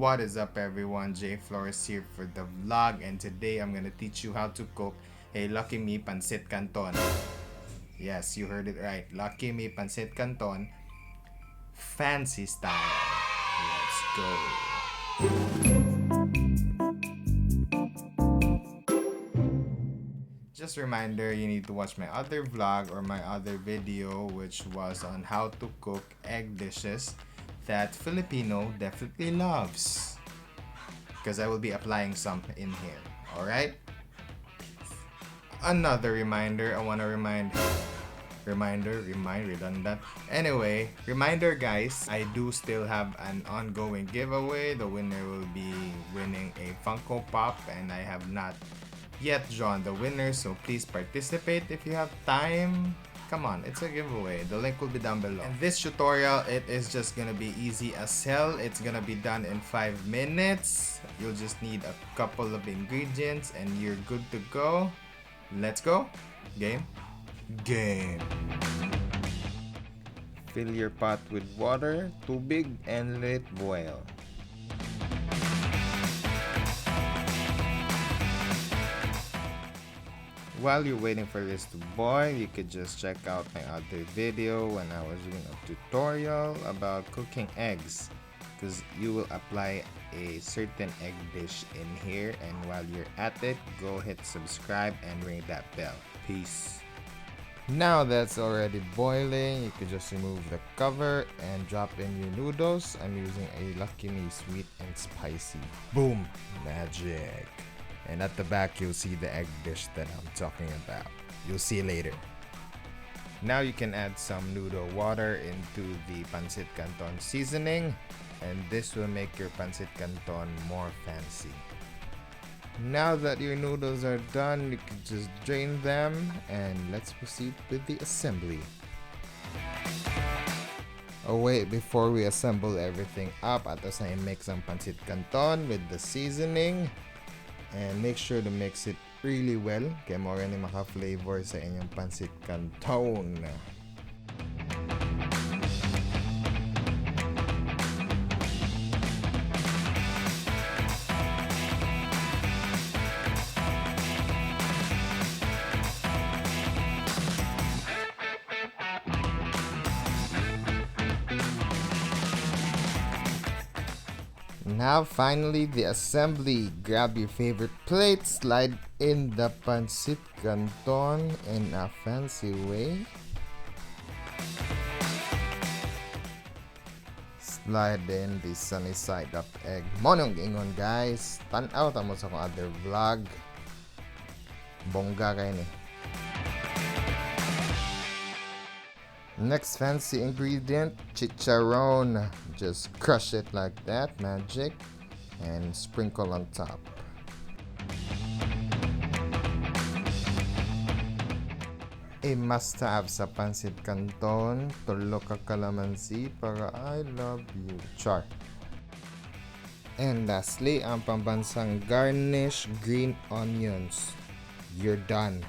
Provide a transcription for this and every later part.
What is up everyone, Jay Flores here for the vlog, and today I'm gonna teach you how to cook a Lucky Me Pancit Canton. Yes, you heard it right, Lucky Me Pancit Canton, fancy style. Let's go. Just a reminder, you need to watch my other vlog or my other video which was on how to cook egg dishes that Filipino definitely loves, because I will be applying some in here. Alright? Another reminder, I want to remind redundant. Anyway, reminder guys, I do still have an ongoing giveaway. The winner will be winning a Funko Pop, and I have not yet drawn the winner, so please participate if you have time. Come on, it's a giveaway. The link will be down below. And this tutorial, it is just gonna be easy as hell. It's gonna be done in 5 minutes. You'll just need a couple of ingredients and you're good to go. Let's go. Game. Fill your pot with water, tubig, and let it boil. While you're waiting for this to boil, you could just check out my other video when I was doing a tutorial about cooking eggs, because you will apply a certain egg dish in here, and while you're at it, go hit subscribe and ring that bell. Peace. Now that's already boiling, you could just remove the cover and drop in your noodles. I'm using a Lucky Me sweet and spicy. Boom! Magic! And at the back, you'll see the egg dish that I'm talking about. You'll see later. Now you can add some noodle water into the Pancit Canton seasoning, and this will make your Pancit Canton more fancy. Now that your noodles are done, you can just drain them, and let's proceed with the assembly. Oh wait, before we assemble everything up, atos na i-make some Pancit Canton with the seasoning. And make sure to mix it really well kaya mo rin maka-flavor sa inyong Pancit Canton. Now finally the assembly. Grab your favorite plate, slide in the Pancit Canton in a fancy way. Slide in the sunny side up egg. Monong ingon guys. Tan-aw tamo sa akong other vlog. Bongga kayo ni. Next fancy ingredient, Chicharon. Just crush it like that, magic, and sprinkle on top. A must-have sa Pancit Canton, tulo ka Calamansi para I love you. Char. And lastly, ang pambansang garnish, green onions. You're done.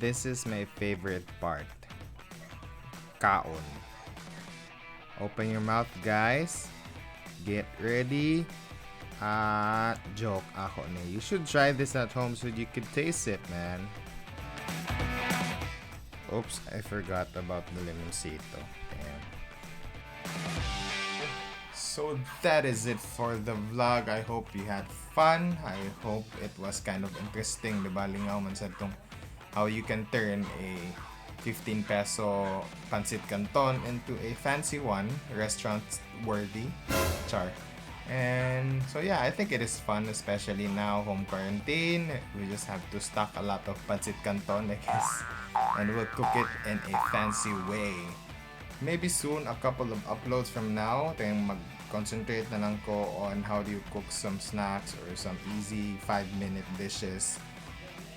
This is my favorite part. Kaon. Open your mouth guys. Get ready. Joke ako na. You should try this at home so you could taste it, man. Oops, I forgot about the limoncito. Damn. So that is it for the vlog. I hope you had fun. I hope it was kind of interesting. Diba? Lingaw man sa itong how you can turn a 15 peso Pancit Canton into a fancy one, restaurant worthy. Char. And so yeah, I think it is fun, especially now home quarantine. We just have to stock a lot of Pancit Canton, I guess, and we'll cook it in a fancy way. Maybe soon, a couple of uploads from now, tayong mag-concentrate na lang ko on how do you cook some snacks or some easy 5-minute dishes.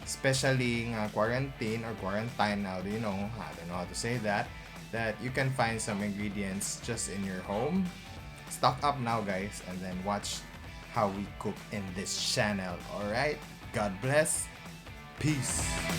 Especially quarantine or quarantine now, you know, I don't know how to say that you can find some ingredients just in your home. Stock up now guys, and then watch how we cook in this channel. Alright, God bless. Peace.